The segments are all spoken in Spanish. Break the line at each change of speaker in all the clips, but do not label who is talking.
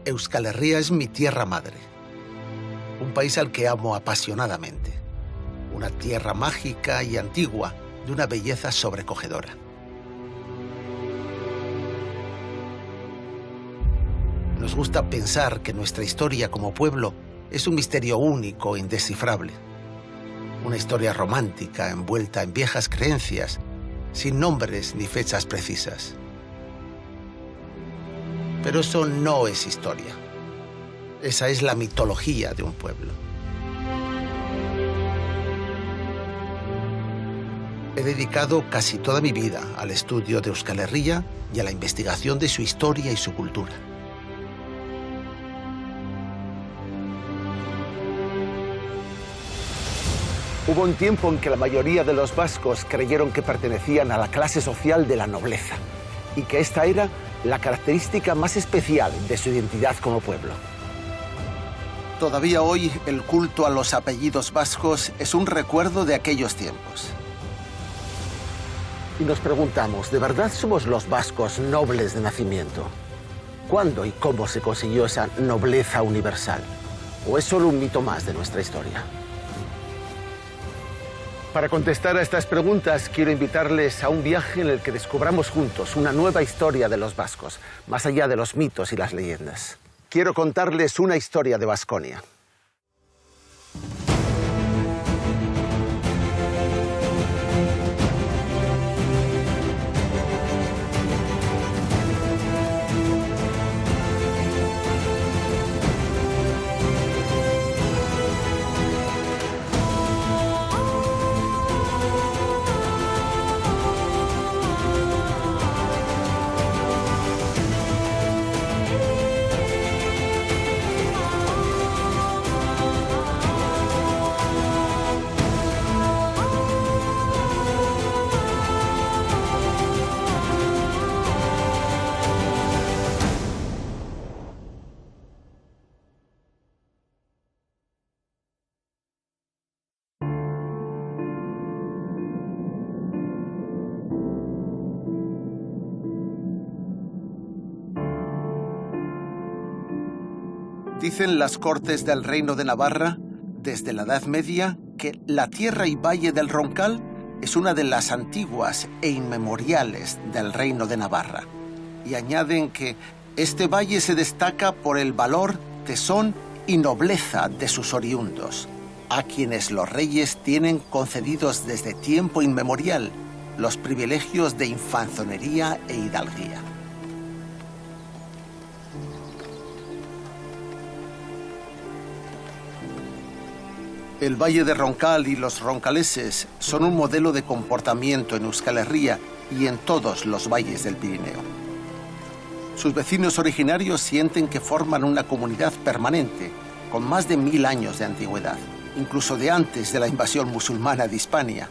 Euskal Herria es mi tierra madre, un país al que amo apasionadamente, una tierra mágica y antigua de una belleza sobrecogedora. Nos gusta pensar que nuestra historia como pueblo es un misterio único e indescifrable, una historia romántica envuelta en viejas creencias, sin nombres ni fechas precisas. Pero eso no es historia. Esa es la mitología de un pueblo. He dedicado casi toda mi vida al estudio de Euskal Herria y a la investigación de su historia y su cultura.
Hubo un tiempo en que la mayoría de los vascos creyeron que pertenecían a la clase social de la nobleza y que esta era la característica más especial de su identidad como pueblo.
Todavía hoy el culto a los apellidos vascos es un recuerdo de aquellos tiempos.
Y nos preguntamos, ¿de verdad somos los vascos nobles de nacimiento? ¿Cuándo y cómo se consiguió esa nobleza universal? ¿O es solo un mito más de nuestra historia? Para contestar a estas preguntas, quiero invitarles a un viaje en el que descubramos juntos una nueva historia de los vascos, más allá de los mitos y las leyendas. Quiero contarles una historia de Baskonia.
Dicen las Cortes del Reino de Navarra, desde la Edad Media, que la tierra y valle del Roncal es una de las antiguas e inmemoriales del Reino de Navarra. Y añaden que este valle se destaca por el valor, tesón y nobleza de sus oriundos, a quienes los reyes tienen concedidos desde tiempo inmemorial los privilegios de infanzonería e hidalguía. El Valle de Roncal y los roncaleses son un modelo de comportamiento en Euskal Herria y en todos los valles del Pirineo. Sus vecinos originarios sienten que forman una comunidad permanente, con más de 1000 años de antigüedad, incluso de antes de la invasión musulmana de Hispania,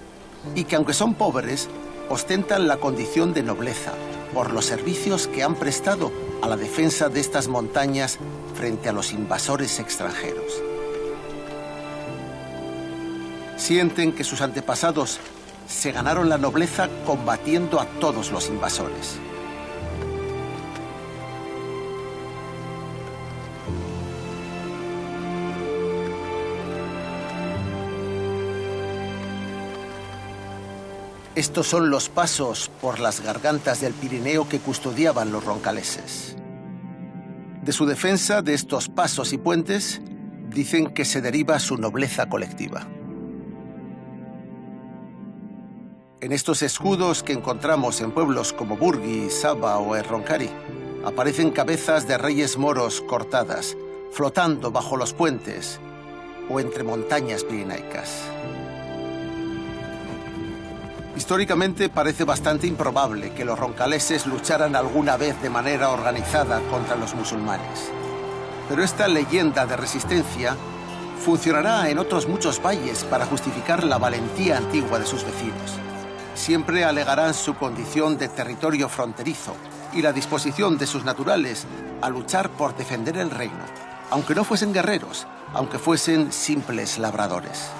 y que aunque son pobres, ostentan la condición de nobleza por los servicios que han prestado a la defensa de estas montañas frente a los invasores extranjeros. Sienten que sus antepasados se ganaron la nobleza combatiendo a todos los invasores. Estos son los pasos por las gargantas del Pirineo que custodiaban los roncaleses. De su defensa de estos pasos y puentes, dicen que se deriva su nobleza colectiva. En estos escudos que encontramos en pueblos como Burgi, Saba o Erronkari, aparecen cabezas de reyes moros cortadas, flotando bajo los puentes o entre montañas pirenaicas. Históricamente parece bastante improbable que los roncaleses lucharan alguna vez de manera organizada contra los musulmanes. Pero esta leyenda de resistencia funcionará en otros muchos valles para justificar la valentía antigua de sus vecinos. Siempre alegarán su condición de territorio fronterizo y la disposición de sus naturales a luchar por defender el reino, aunque no fuesen guerreros, aunque fuesen simples labradores.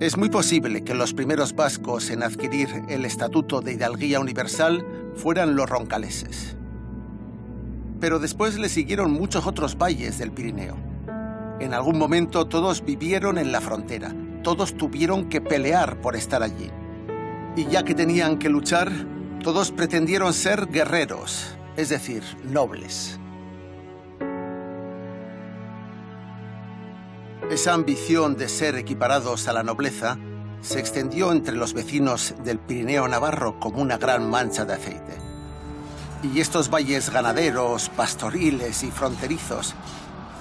Es muy posible que los primeros vascos en adquirir el estatuto de hidalguía universal fueran los roncaleses. Pero después le siguieron muchos otros valles del Pirineo. En algún momento todos vivieron en la frontera, todos tuvieron que pelear por estar allí. Y ya que tenían que luchar, todos pretendieron ser guerreros, es decir, nobles. Esa ambición de ser equiparados a la nobleza se extendió entre los vecinos del Pirineo navarro como una gran mancha de aceite. Y estos valles ganaderos, pastoriles y fronterizos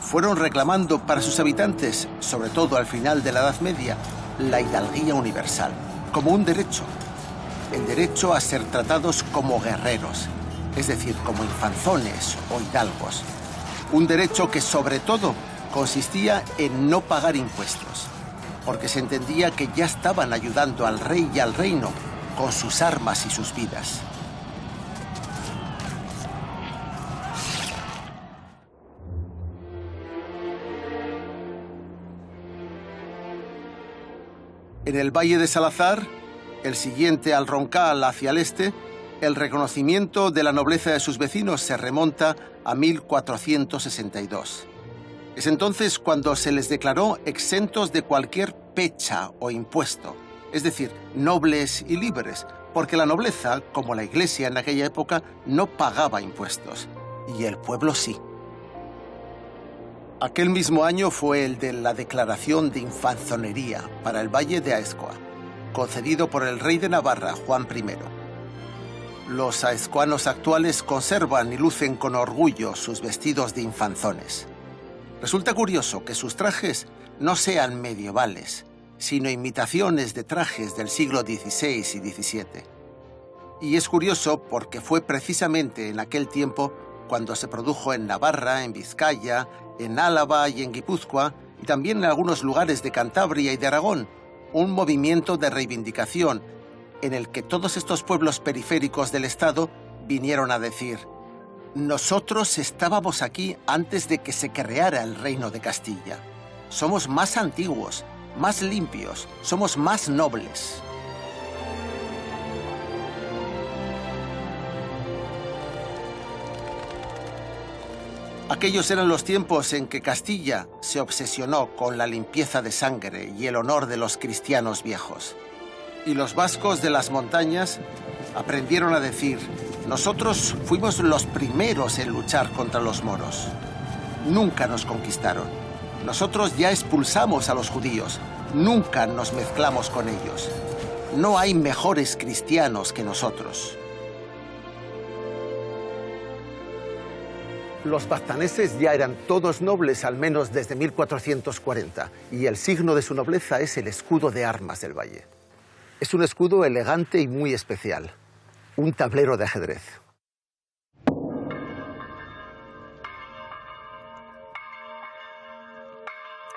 fueron reclamando para sus habitantes, sobre todo al final de la Edad Media, la hidalguía universal, como un derecho. El derecho a ser tratados como guerreros, es decir, como infanzones o hidalgos. Un derecho que sobre todo consistía en no pagar impuestos, porque se entendía que ya estaban ayudando al rey y al reino con sus armas y sus vidas. En el Valle de Salazar, el siguiente al Roncal hacia el este, el reconocimiento de la nobleza de sus vecinos se remonta a 1462. Es entonces cuando se les declaró exentos de cualquier pecha o impuesto, es decir, nobles y libres, porque la nobleza, como la Iglesia en aquella época, no pagaba impuestos, y el pueblo sí. Aquel mismo año fue el de la declaración de infanzonería para el Valle de Aezkoa, concedido por el rey de Navarra, Juan I. Los aezcoanos actuales conservan y lucen con orgullo sus vestidos de infanzones. Resulta curioso que sus trajes no sean medievales, sino imitaciones de trajes del siglo XVI y XVII. Y es curioso porque fue precisamente en aquel tiempo cuando se produjo en Navarra, en Vizcaya, en Álava y en Guipúzcoa, y también en algunos lugares de Cantabria y de Aragón, un movimiento de reivindicación en el que todos estos pueblos periféricos del Estado vinieron a decir: nosotros estábamos aquí antes de que se creara el Reino de Castilla. Somos más antiguos, más limpios, somos más nobles. Aquellos eran los tiempos en que Castilla se obsesionó con la limpieza de sangre y el honor de los cristianos viejos. Y los vascos de las montañas aprendieron a decir: nosotros fuimos los primeros en luchar contra los moros. Nunca nos conquistaron. Nosotros ya expulsamos a los judíos. Nunca nos mezclamos con ellos. No hay mejores cristianos que nosotros.
Los baztaneses ya eran todos nobles al menos desde 1440, y el signo de su nobleza es el escudo de armas del valle. Es un escudo elegante y muy especial, un tablero de ajedrez.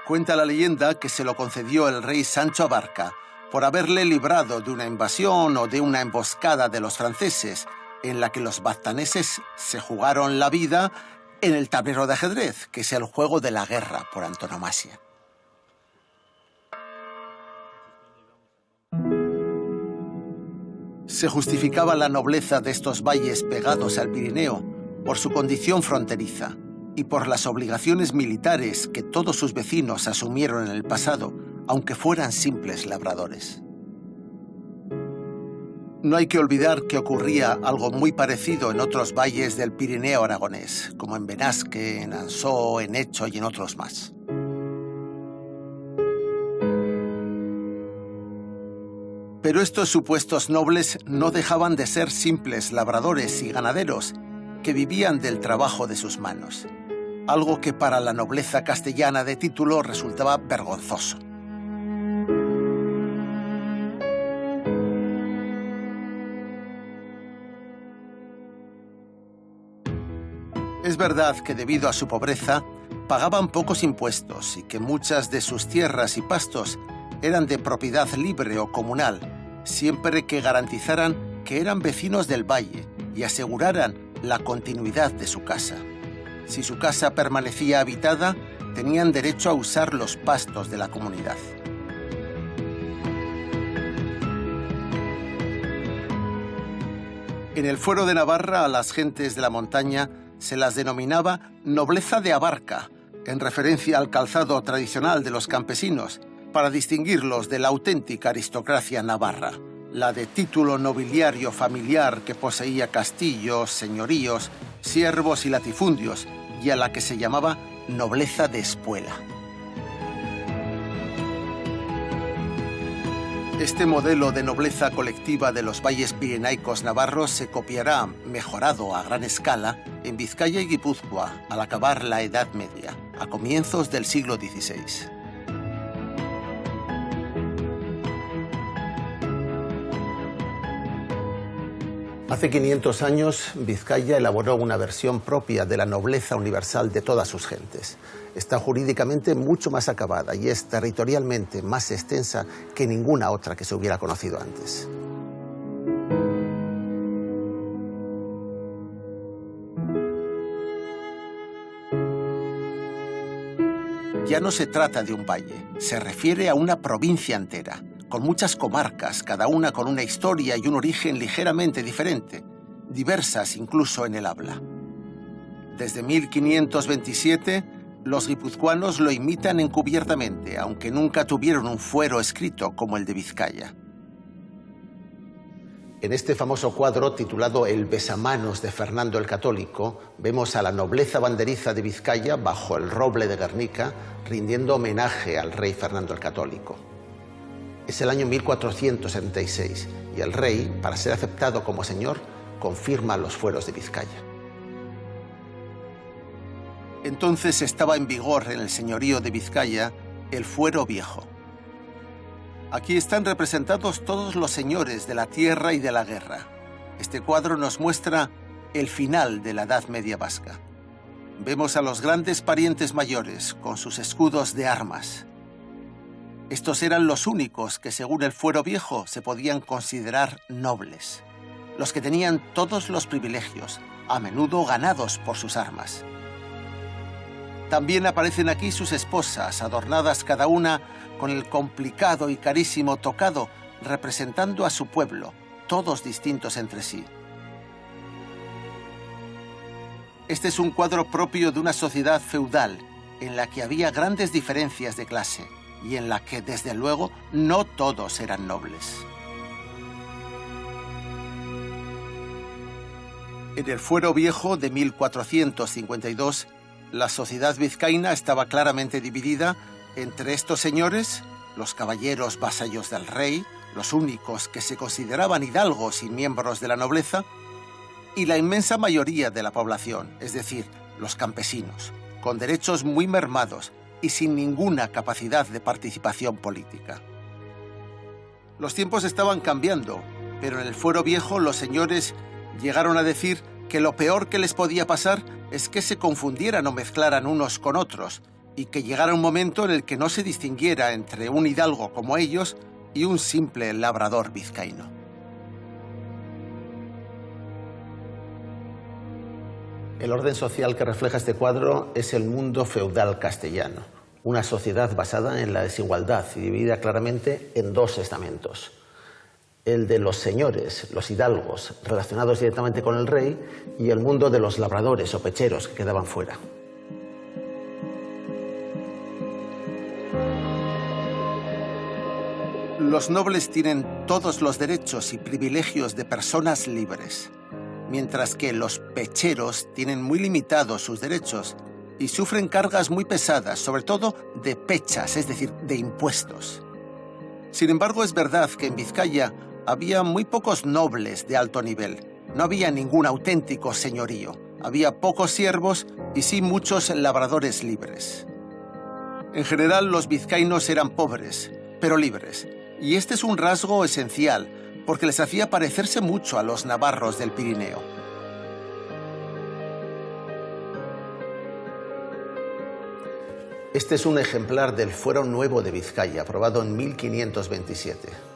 Cuenta la leyenda que se lo concedió el rey Sancho Abarca por haberle librado de una invasión o de una emboscada de los franceses, en la que los baztaneses se jugaron la vida en el tablero de ajedrez, que es el juego de la guerra por antonomasia. Se justificaba la nobleza de estos valles pegados al Pirineo por su condición fronteriza y por las obligaciones militares que todos sus vecinos asumieron en el pasado, aunque fueran simples labradores. No hay que olvidar que ocurría algo muy parecido en otros valles del Pirineo aragonés, como en Benasque, en Ansó, en Echo y en otros más. Pero estos supuestos nobles no dejaban de ser simples labradores y ganaderos que vivían del trabajo de sus manos, algo que para la nobleza castellana de título resultaba vergonzoso. Es verdad que debido a su pobreza pagaban pocos impuestos y que muchas de sus tierras y pastos eran de propiedad libre o comunal, siempre que garantizaran que eran vecinos del valle y aseguraran la continuidad de su casa. Si su casa permanecía habitada, tenían derecho a usar los pastos de la comunidad. En el fuero de Navarra, a las gentes de la montaña se las denominaba nobleza de abarca, en referencia al calzado tradicional de los campesinos, para distinguirlos de la auténtica aristocracia navarra, la de título nobiliario familiar que poseía castillos, señoríos, siervos y latifundios, y a la que se llamaba nobleza de espuela. Este modelo de nobleza colectiva de los valles pirenaicos navarros se copiará, mejorado a gran escala, en Vizcaya y Guipúzcoa al acabar la Edad Media, a comienzos del siglo XVI.
Hace 500 años, Vizcaya elaboró una versión propia de la nobleza universal de todas sus gentes. Está jurídicamente mucho más acabada y es territorialmente más extensa que ninguna otra que se hubiera conocido antes.
Ya no se trata de un valle, se refiere a una provincia entera, con muchas comarcas, cada una con una historia y un origen ligeramente diferente, diversas incluso en el habla. Desde 1527, los guipuzcoanos lo imitan encubiertamente, aunque nunca tuvieron un fuero escrito como el de Vizcaya.
En este famoso cuadro, titulado El besamanos de Fernando el Católico, vemos a la nobleza banderiza de Vizcaya bajo el roble de Guernica, rindiendo homenaje al rey Fernando el Católico. Es el año 1476 y el rey, para ser aceptado como señor, confirma los fueros de Vizcaya.
Entonces estaba en vigor en el señorío de Vizcaya el fuero viejo. Aquí están representados todos los señores de la tierra y de la guerra. Este cuadro nos muestra el final de la Edad Media vasca. Vemos a los grandes parientes mayores con sus escudos de armas. Estos eran los únicos que, según el fuero viejo, se podían considerar nobles, los que tenían todos los privilegios, a menudo ganados por sus armas. También aparecen aquí sus esposas, adornadas cada una con el complicado y carísimo tocado, representando a su pueblo, todos distintos entre sí. Este es un cuadro propio de una sociedad feudal, en la que había grandes diferencias de clase, y en la que, desde luego, no todos eran nobles. En el fuero viejo de 1452, la sociedad vizcaína estaba claramente dividida entre estos señores, los caballeros vasallos del rey, los únicos que se consideraban hidalgos y miembros de la nobleza, y la inmensa mayoría de la población, es decir, los campesinos, con derechos muy mermados y sin ninguna capacidad de participación política. Los tiempos estaban cambiando, pero en el fuero viejo los señores llegaron a decir que lo peor que les podía pasar es que se confundieran o mezclaran unos con otros y que llegara un momento en el que no se distinguiera entre un hidalgo como ellos y un simple labrador vizcaíno.
El orden social que refleja este cuadro es el mundo feudal castellano, una sociedad basada en la desigualdad y dividida claramente en dos estamentos. El de los señores, los hidalgos, relacionados directamente con el rey, y el mundo de los labradores o pecheros que quedaban fuera.
Los nobles tienen todos los derechos y privilegios de personas libres, mientras que los pecheros tienen muy limitados sus derechos y sufren cargas muy pesadas, sobre todo de pechas, es decir, de impuestos. Sin embargo, es verdad que en Vizcaya había muy pocos nobles de alto nivel. No había ningún auténtico señorío. Había pocos siervos y sí muchos labradores libres. En general, los vizcaínos eran pobres, pero libres. Y este es un rasgo esencial, porque les hacía parecerse mucho a los navarros del Pirineo.
Este es un ejemplar del Fuero Nuevo de Vizcaya, aprobado en 1527.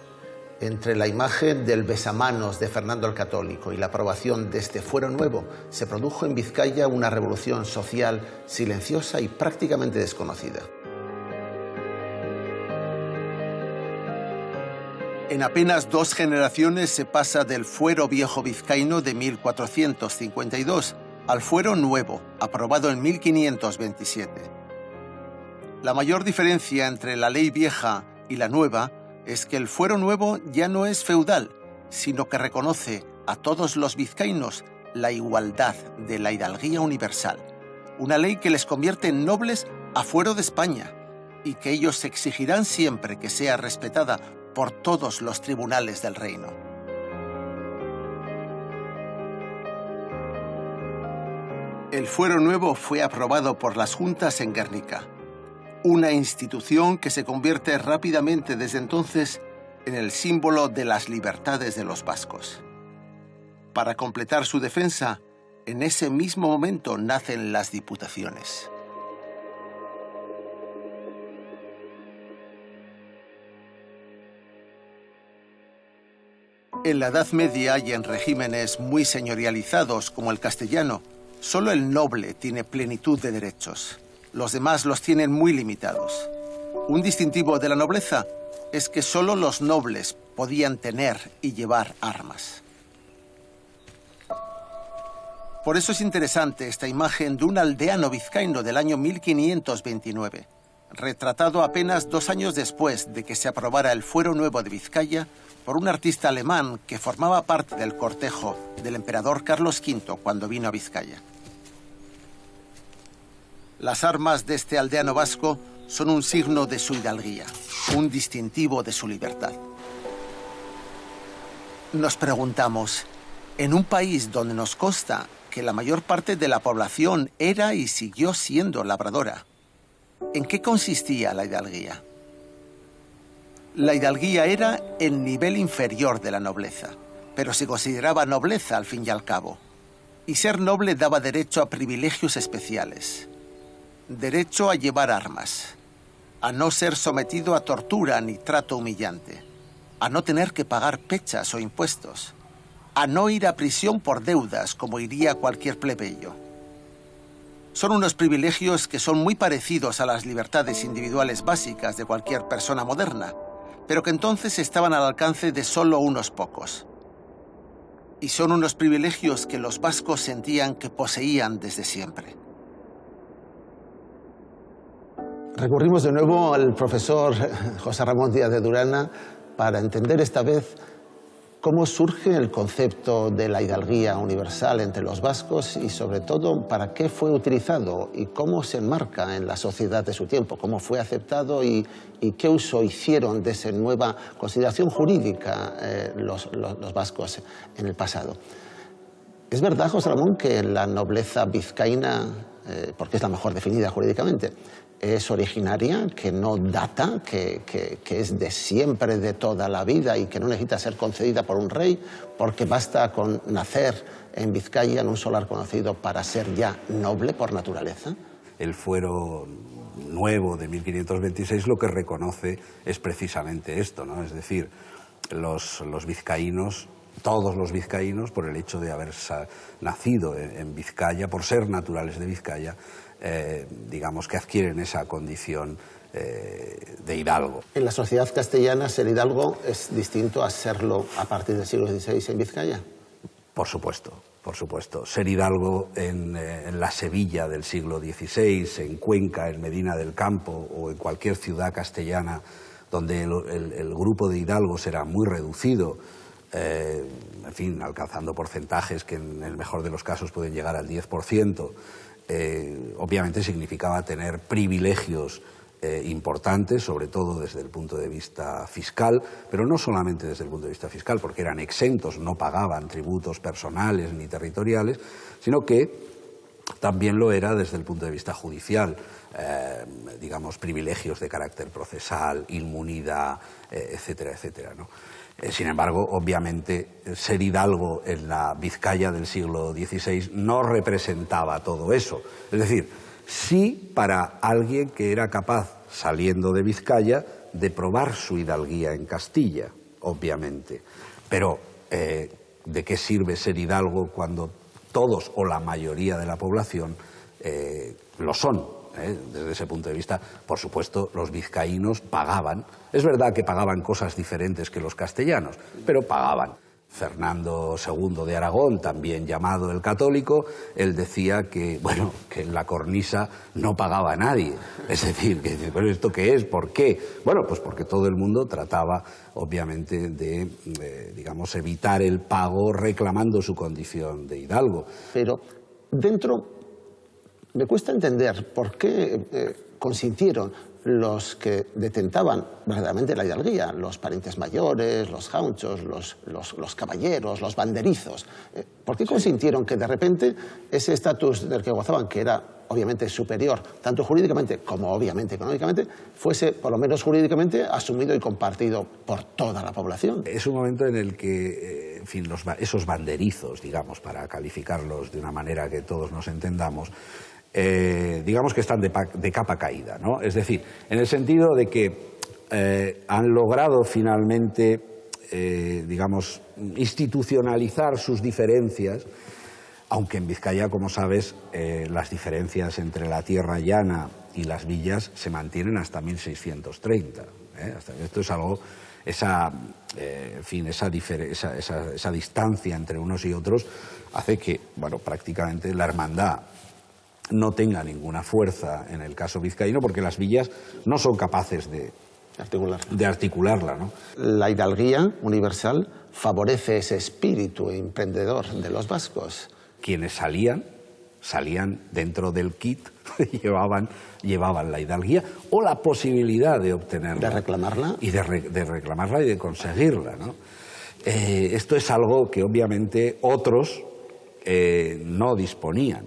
Entre la imagen del besamanos de Fernando el Católico y la aprobación de este Fuero Nuevo, se produjo en Vizcaya una revolución social silenciosa y prácticamente desconocida.
En apenas 2 generaciones se pasa del fuero viejo vizcaíno de 1452 al fuero nuevo, aprobado en 1527. La mayor diferencia entre la ley vieja y la nueva es que el fuero nuevo ya no es feudal, sino que reconoce a todos los vizcaínos la igualdad de la hidalguía universal, una ley que les convierte en nobles a fuero de España y que ellos exigirán siempre que sea respetada por todos los tribunales del reino. El fuero nuevo fue aprobado por las Juntas en Guernica, una institución que se convierte rápidamente desde entonces en el símbolo de las libertades de los vascos. Para completar su defensa, en ese mismo momento nacen las diputaciones. En la Edad Media y en regímenes muy señorializados como el castellano, solo el noble tiene plenitud de derechos. Los demás los tienen muy limitados. Un distintivo de la nobleza es que solo los nobles podían tener y llevar armas. Por eso es interesante esta imagen de un aldeano vizcaíno del año 1529, retratado apenas 2 años después de que se aprobara el fuero nuevo de Vizcaya por un artista alemán que formaba parte del cortejo del emperador Carlos V cuando vino a Vizcaya. Las armas de este aldeano vasco son un signo de su hidalguía, un distintivo de su libertad. Nos preguntamos, en un país donde nos consta que la mayor parte de la población era y siguió siendo labradora, ¿en qué consistía la hidalguía? La hidalguía era el nivel inferior de la nobleza, pero se consideraba nobleza al fin y al cabo. Y ser noble daba derecho a privilegios especiales. Derecho a llevar armas, a no ser sometido a tortura ni trato humillante, a no tener que pagar pechas o impuestos, a no ir a prisión por deudas como iría cualquier plebeyo. Son unos privilegios que son muy parecidos a las libertades individuales básicas de cualquier persona moderna, pero que entonces estaban al alcance de solo unos pocos. Y son unos privilegios que los vascos sentían que poseían desde siempre.
Recurrimos de nuevo al profesor José Ramón Díaz de Durana para entender esta vez cómo surge el concepto de la hidalguía universal entre los vascos y, sobre todo, para qué fue utilizado y cómo se enmarca en la sociedad de su tiempo, cómo fue aceptado y qué uso hicieron de esa nueva consideración jurídica los vascos en el pasado. ¿Es verdad, José Ramón, que la nobleza vizcaína, porque es la mejor definida jurídicamente, es originaria, que no data, que es de siempre, de toda la vida y que no necesita ser concedida por un rey, porque basta con nacer en Vizcaya, en un solar conocido, para ser ya noble por naturaleza?
El fuero nuevo de 1526 lo que reconoce es precisamente esto, ¿no? Es decir, los vizcaínos, todos los vizcaínos, por el hecho de haber nacido en Vizcaya, por ser naturales de Vizcaya, digamos que adquieren esa condición de hidalgo.
En la sociedad castellana, ser hidalgo es distinto a serlo a partir del siglo XVI en Vizcaya.
Por supuesto, por supuesto. Ser hidalgo en la Sevilla del siglo XVI, en Cuenca, en Medina del Campo o en cualquier ciudad castellana donde el grupo de hidalgos era muy reducido, en fin, alcanzando porcentajes que en el mejor de los casos pueden llegar al 10%, obviamente significaba tener privilegios importantes, sobre todo desde el punto de vista fiscal, pero no solamente desde el punto de vista fiscal, porque eran exentos, no pagaban tributos personales ni territoriales, sino que también lo era desde el punto de vista judicial, digamos, privilegios de carácter procesal, inmunidad, etcétera, etcétera, ¿no? Sin embargo, obviamente, ser hidalgo en la Vizcaya del siglo XVI no representaba todo eso. Es decir, sí para alguien que era capaz, saliendo de Vizcaya, de probar su hidalguía en Castilla, obviamente. Pero, ¿de qué sirve ser hidalgo cuando todos o la mayoría de la población lo son? Desde ese punto de vista, por supuesto, los vizcaínos pagaban. Es verdad que pagaban cosas diferentes que los castellanos, pero pagaban. Fernando II de Aragón, también llamado el Católico, él decía que, bueno, que en la cornisa no pagaba a nadie. Es decir, que, bueno, ¿esto qué es? ¿Por qué? Bueno, pues porque todo el mundo trataba, obviamente, de, digamos, evitar el pago reclamando su condición de hidalgo.
Pero dentro me cuesta entender por qué consintieron los que detentaban verdaderamente la hidalguía, los parientes mayores, los jaunchos, los caballeros, los banderizos. ¿Por qué consintieron que de repente ese estatus del que gozaban, que era obviamente superior, tanto jurídicamente como obviamente económicamente, fuese, por lo menos jurídicamente, asumido y compartido por toda la población?
Es un momento en el que, en fin, esos banderizos, digamos, para calificarlos de una manera que todos nos entendamos, digamos que están de capa caída, ¿no? Es decir, en el sentido de que han logrado finalmente, digamos, institucionalizar sus diferencias, aunque en Vizcaya, como sabes, las diferencias entre la tierra llana y las villas se mantienen hasta 1630. Esto es algo, en fin, esa distancia entre unos y otros hace que, bueno, prácticamente la hermandad no tenga ninguna fuerza en el caso vizcaíno, porque las villas no son capaces de articularla, ¿no?
La hidalguía universal favorece ese espíritu emprendedor de los vascos.
Quienes salían dentro del kit, llevaban la hidalguía o la posibilidad de obtenerla.
De reclamarla.
Y de reclamarla y de conseguirla, ¿no? Esto es algo que obviamente otros no disponían,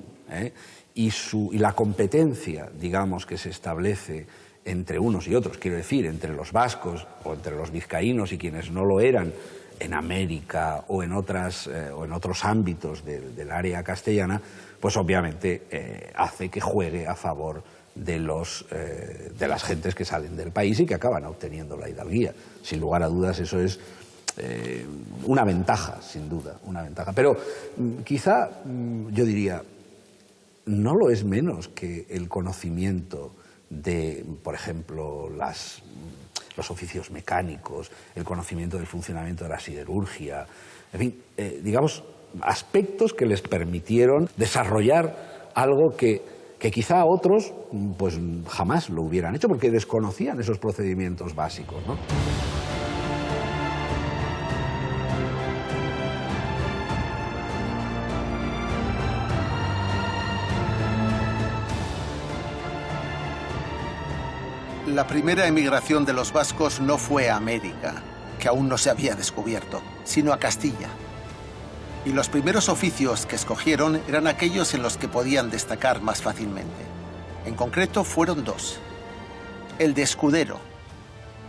y la competencia, digamos, que se establece entre unos y otros, quiero decir, entre los vascos o entre los vizcaínos y quienes no lo eran en América o en otros ámbitos del área castellana, pues obviamente hace que juegue a favor de las gentes que salen del país y que acaban obteniendo la hidalguía. Sin lugar a dudas, eso es una ventaja, sin duda, una ventaja. Pero quizá yo diría, no lo es menos que el conocimiento de, por ejemplo, los oficios mecánicos, el conocimiento del funcionamiento de la siderurgia, en fin, digamos, aspectos que les permitieron desarrollar algo que quizá otros pues jamás lo hubieran hecho, porque desconocían esos procedimientos básicos, ¿no?
La primera emigración de los vascos no fue a América, que aún no se había descubierto, sino a Castilla. Y los primeros oficios que escogieron eran aquellos en los que podían destacar más fácilmente. En concreto, fueron dos. El de escudero.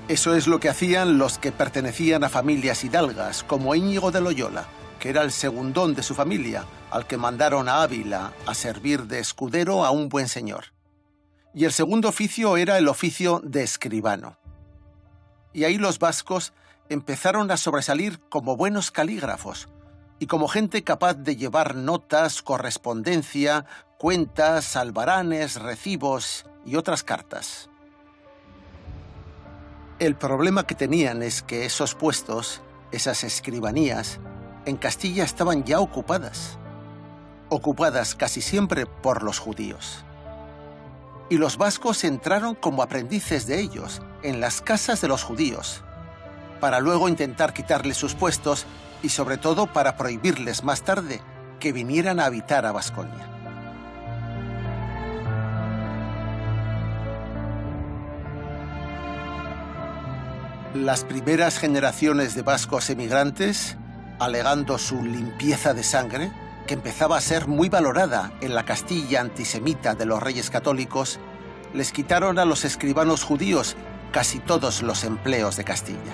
Eso es lo que hacían los que pertenecían a familias hidalgas, como Íñigo de Loyola, que era el segundón de su familia, al que mandaron a Ávila a servir de escudero a un buen señor. Y el segundo oficio era el oficio de escribano. Y ahí los vascos empezaron a sobresalir como buenos calígrafos y como gente capaz de llevar notas, correspondencia, cuentas, albaranes, recibos y otras cartas. El problema que tenían es que esos puestos, esas escribanías, en Castilla estaban ya ocupadas casi siempre por los judíos. Y los vascos entraron como aprendices de ellos, en las casas de los judíos, para luego intentar quitarles sus puestos y sobre todo para prohibirles más tarde que vinieran a habitar a Baskonia. Las primeras generaciones de vascos emigrantes, alegando su limpieza de sangre, que empezaba a ser muy valorada en la Castilla antisemita de los reyes católicos, les quitaron a los escribanos judíos casi todos los empleos de Castilla.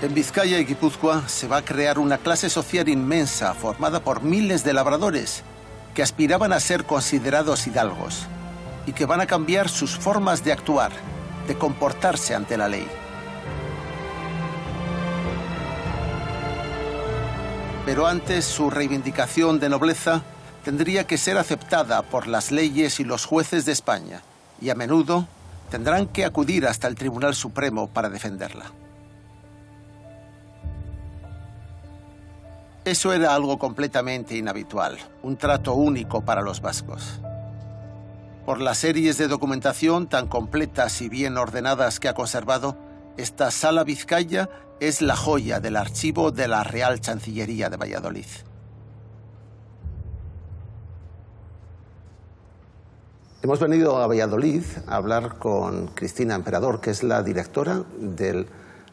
En Vizcaya y Guipúzcoa se va a crear una clase social inmensa formada por miles de labradores que aspiraban a ser considerados hidalgos y que van a cambiar sus formas de actuar, de comportarse ante la ley. Pero antes su reivindicación de nobleza tendría que ser aceptada por las leyes y los jueces de España, y a menudo tendrán que acudir hasta el Tribunal Supremo para defenderla. Eso era algo completamente inhabitual, un trato único para los vascos. Por las series de documentación tan completas y bien ordenadas que ha conservado, esta Sala Vizcaya es la joya del archivo de la Real Chancillería de Valladolid.
Hemos venido a Valladolid a hablar con Cristina Emperador, que es la directora de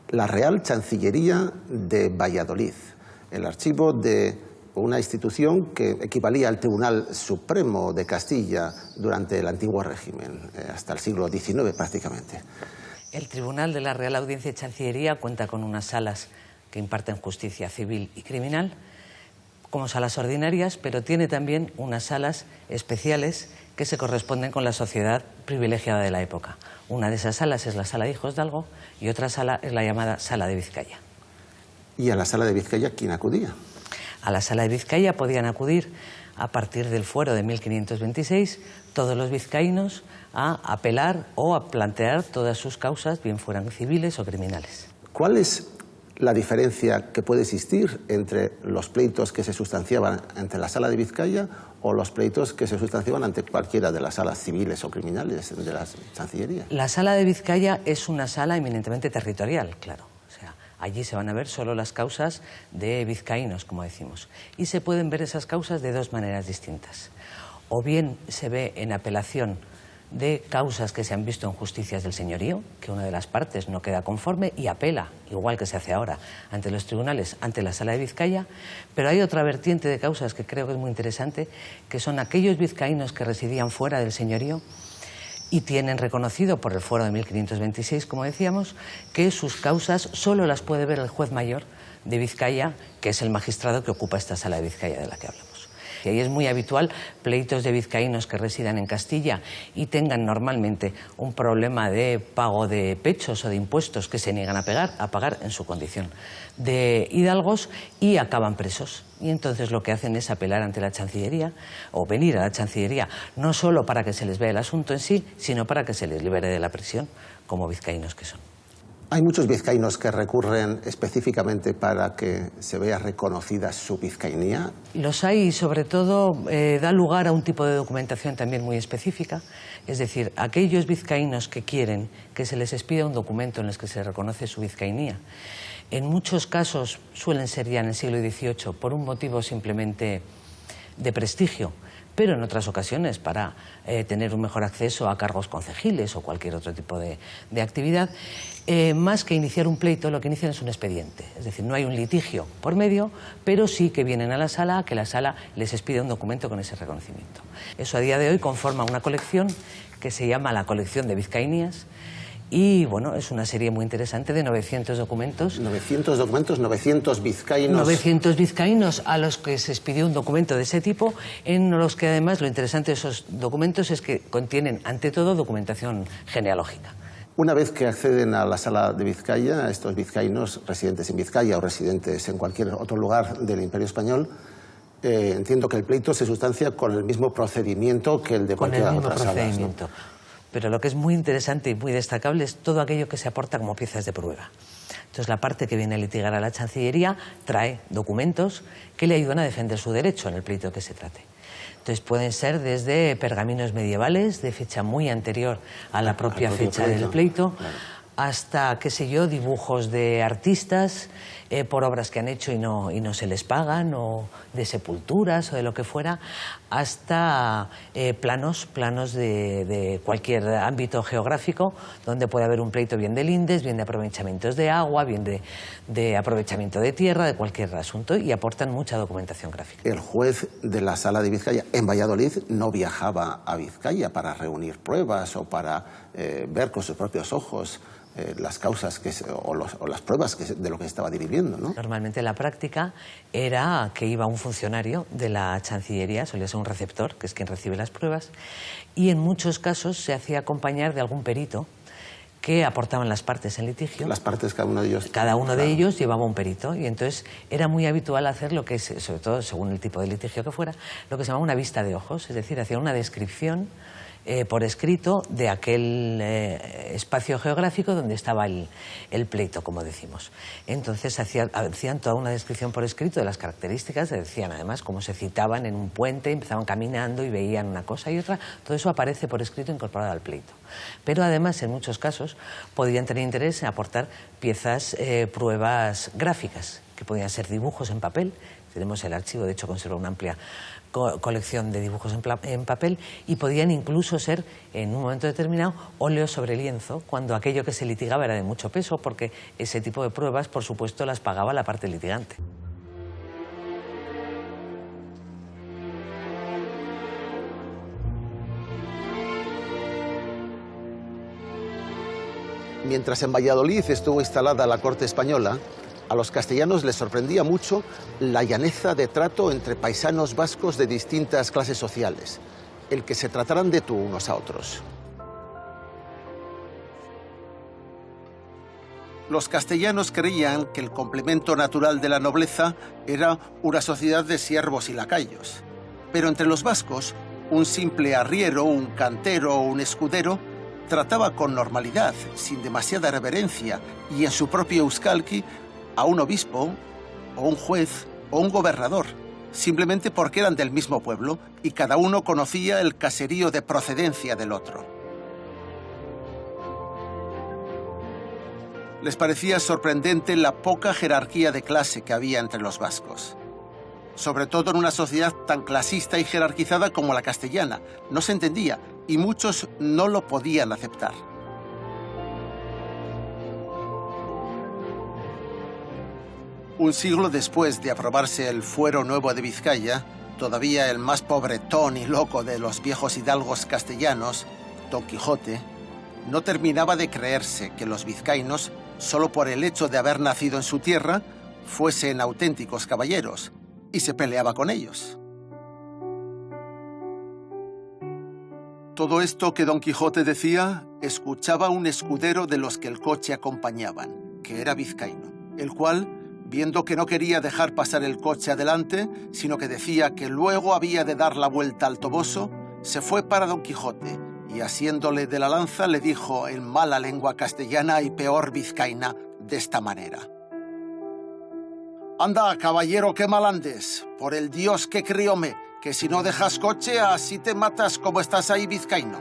la Real Chancillería de Valladolid, el archivo de una institución que equivalía al Tribunal Supremo de Castilla durante el antiguo régimen, hasta el siglo XIX prácticamente.
El Tribunal de la Real Audiencia y Chancillería cuenta con unas salas que imparten justicia civil y criminal, como salas ordinarias, pero tiene también unas salas especiales que se corresponden con la sociedad privilegiada de la época. Una de esas salas es la Sala de Hijos de Algo y otra sala es la llamada Sala de Vizcaya.
¿Y a la Sala de Vizcaya quién acudía?
A la Sala de Vizcaya podían acudir, a partir del fuero de 1526, todos los vizcaínos a apelar o a plantear todas sus causas, bien fueran civiles o criminales.
¿Cuál es la diferencia que puede existir entre los pleitos que se sustanciaban ante la Sala de Vizcaya o los pleitos que se sustanciaban ante cualquiera de las salas civiles o criminales de la Chancillería?
La Sala de Vizcaya es una sala eminentemente territorial, claro. Allí se van a ver solo las causas de vizcaínos, como decimos. Y se pueden ver esas causas de dos maneras distintas. O bien se ve en apelación de causas que se han visto en justicias del señorío, que una de las partes no queda conforme y apela, igual que se hace ahora, ante los tribunales, ante la Sala de Vizcaya. Pero hay otra vertiente de causas que creo que es muy interesante, que son aquellos vizcaínos que residían fuera del señorío y tienen reconocido por el fuero de 1526, como decíamos, que sus causas solo las puede ver el juez mayor de Vizcaya, que es el magistrado que ocupa esta Sala de Vizcaya de la que hablamos. Y ahí es muy habitual pleitos de vizcaínos que residan en Castilla y tengan normalmente un problema de pago de pechos o de impuestos que se niegan a pagar en su condición de hidalgos y acaban presos. Y entonces lo que hacen es apelar ante la Chancillería o venir a la Chancillería, no solo para que se les vea el asunto en sí, sino para que se les libere de la prisión, como vizcaínos que son.
Hay muchos vizcaínos que recurren específicamente para que se vea reconocida su vizcainía.
Los hay y sobre todo da lugar a un tipo de documentación también muy específica. Es decir, aquellos vizcaínos que quieren que se les expida un documento en el que se reconoce su vizcainía, en muchos casos suelen ser ya en el siglo XVIII por un motivo simplemente de prestigio, pero en otras ocasiones para tener un mejor acceso a cargos concejiles o cualquier otro tipo de actividad, más que iniciar un pleito, lo que inician es un expediente. Es decir, no hay un litigio por medio, pero sí que vienen a la sala, que la sala les expide un documento con ese reconocimiento. Eso a día de hoy conforma una colección que se llama la colección de vizcaínías. Y bueno, es una serie muy interesante de 900 documentos.
900 documentos, 900 vizcaínos.
900 vizcaínos a los que se expidió un documento de ese tipo, en los que además lo interesante de esos documentos es que contienen, ante todo, documentación genealógica.
Una vez que acceden a la Sala de Vizcaya, estos vizcaínos residentes en Vizcaya o residentes en cualquier otro lugar del Imperio Español, entiendo que el pleito se sustancia con el mismo procedimiento que el de cualquier otra sala.
Procedimiento. Pero lo que es muy interesante y muy destacable es todo aquello que se aporta como piezas de prueba. Entonces, la parte que viene a litigar a la Chancillería trae documentos que le ayudan a defender su derecho en el pleito que se trate. Entonces, pueden ser desde pergaminos medievales, de fecha muy anterior a la propia fecha del pleito, claro, hasta, qué sé yo, dibujos de artistas por obras que han hecho y no se les pagan, o de sepulturas o de lo que fuera, hasta planos de cualquier ámbito geográfico donde puede haber un pleito bien de lindes, bien de aprovechamientos de agua, bien de aprovechamiento de tierra, de cualquier asunto, y aportan mucha documentación gráfica.
El juez de la Sala de Vizcaya en Valladolid no viajaba a Vizcaya para reunir pruebas o para ver con sus propios ojos las causas o las pruebas de lo que se estaba dirimiendo, ¿no?
Normalmente la práctica era que iba un funcionario de la Chancillería, solía ser un receptor, que es quien recibe las pruebas, y en muchos casos se hacía acompañar de algún perito que aportaban las partes en litigio.
Las partes, cada uno de ellos.
Cada uno de ellos llevaba un perito y entonces era muy habitual hacer lo que es, sobre todo según el tipo de litigio que fuera, lo que se llamaba una vista de ojos, es decir, hacía una descripción por escrito de aquel espacio geográfico donde estaba el pleito, como decimos. Entonces hacían toda una descripción por escrito de las características, decían además cómo se citaban en un puente, empezaban caminando y veían una cosa y otra, todo eso aparece por escrito incorporado al pleito. Pero además, en muchos casos, podían tener interés en aportar piezas, pruebas gráficas, que podían ser dibujos en papel. Tenemos el archivo, de hecho conserva una amplia colección de dibujos en papel, y podían incluso ser, en un momento determinado, óleos sobre lienzo, cuando aquello que se litigaba era de mucho peso, porque ese tipo de pruebas, por supuesto, las pagaba la parte litigante.
Mientras en Valladolid estuvo instalada la corte española, a los castellanos les sorprendía mucho la llaneza de trato entre paisanos vascos de distintas clases sociales, el que se trataran de tú unos a otros. Los castellanos creían que el complemento natural de la nobleza era una sociedad de siervos y lacayos. Pero entre los vascos, un simple arriero, un cantero o un escudero trataba con normalidad, sin demasiada reverencia, y en su propio euskalki, a un obispo, o un juez, o un gobernador, simplemente porque eran del mismo pueblo y cada uno conocía el caserío de procedencia del otro. Les parecía sorprendente la poca jerarquía de clase que había entre los vascos. Sobre todo en una sociedad tan clasista y jerarquizada como la castellana. No se entendía y muchos no lo podían aceptar. Un siglo después de aprobarse el Fuero Nuevo de Vizcaya, todavía el más pobretón y loco de los viejos hidalgos castellanos, Don Quijote, no terminaba de creerse que los vizcaínos, solo por el hecho de haber nacido en su tierra, fuesen auténticos caballeros, y se peleaba con ellos. Todo esto que Don Quijote decía, escuchaba un escudero de los que el coche acompañaban, que era vizcaíno, el cual, viendo que no quería dejar pasar el coche adelante, sino que decía que luego había de dar la vuelta al Toboso, se fue para Don Quijote y, asiéndole de la lanza, le dijo en mala lengua castellana y peor vizcaína de esta manera: «Anda, caballero, qué mal andes, por el Dios que crióme, que si no dejas coche, así te matas como estás ahí, vizcaíno».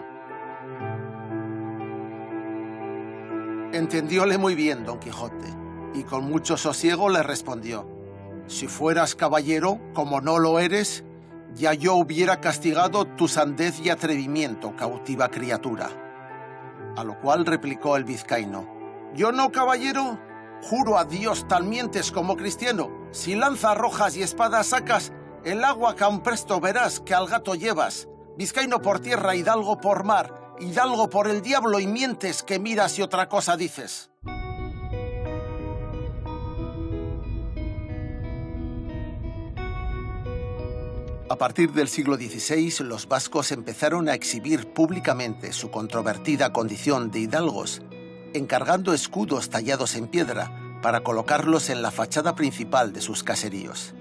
Entendióle muy bien Don Quijote, y con mucho sosiego le respondió: «Si fueras caballero, como no lo eres, ya yo hubiera castigado tu sandez y atrevimiento, cautiva criatura». A lo cual replicó el vizcaíno: «¿Yo no, caballero? Juro a Dios, tal mientes como cristiano. Si lanza rojas y espadas sacas, el agua que aun presto verás que al gato llevas. Vizcaíno por tierra, hidalgo por mar, hidalgo por el diablo, y mientes que miras y otra cosa dices». A partir del siglo XVI, los vascos empezaron a exhibir públicamente su controvertida condición de hidalgos, encargando escudos tallados en piedra para colocarlos en la fachada principal de sus caseríos.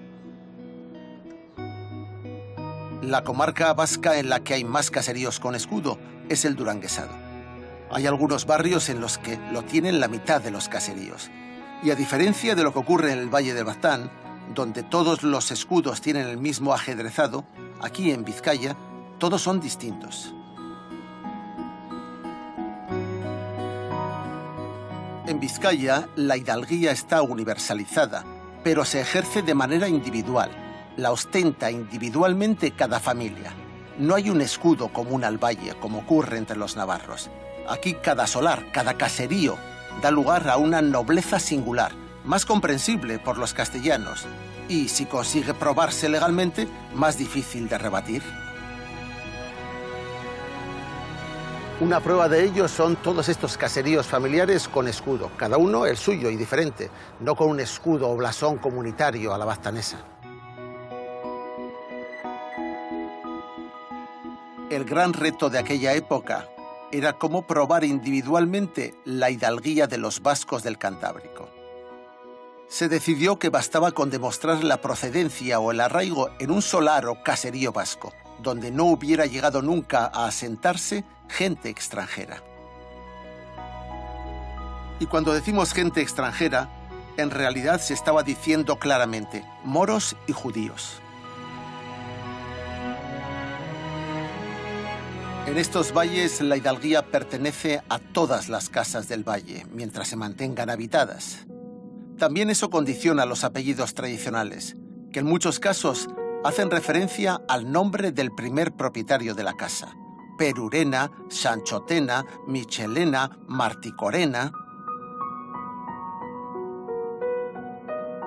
La comarca vasca en la que hay más caseríos con escudo es el duranguesado. Hay algunos barrios en los que lo tienen la mitad de los caseríos. Y a diferencia de lo que ocurre en el Valle del Baztán, donde todos los escudos tienen el mismo ajedrezado, aquí en Vizcaya todos son distintos. En Vizcaya la hidalguía está universalizada, pero se ejerce de manera individual. La ostenta individualmente cada familia. No hay un escudo común al valle, como ocurre entre los navarros. Aquí cada solar, cada caserío, da lugar a una nobleza singular, más comprensible por los castellanos y, si consigue probarse legalmente, más difícil de rebatir. Una prueba de ello son todos estos caseríos familiares con escudo, cada uno el suyo y diferente, no con un escudo o blasón comunitario a la baztanesa. El gran reto de aquella época era como probar individualmente la hidalguía de los vascos del Cantábrico. Se decidió que bastaba con demostrar la procedencia o el arraigo en un solar o caserío vasco, donde no hubiera llegado nunca a asentarse gente extranjera. Y cuando decimos gente extranjera, en realidad se estaba diciendo claramente moros y judíos. En estos valles la hidalguía pertenece a todas las casas del valle, mientras se mantengan habitadas. También eso condiciona los apellidos tradicionales, que en muchos casos hacen referencia al nombre del primer propietario de la casa: Perurena, Sanchotena, Michelena, Marticorena.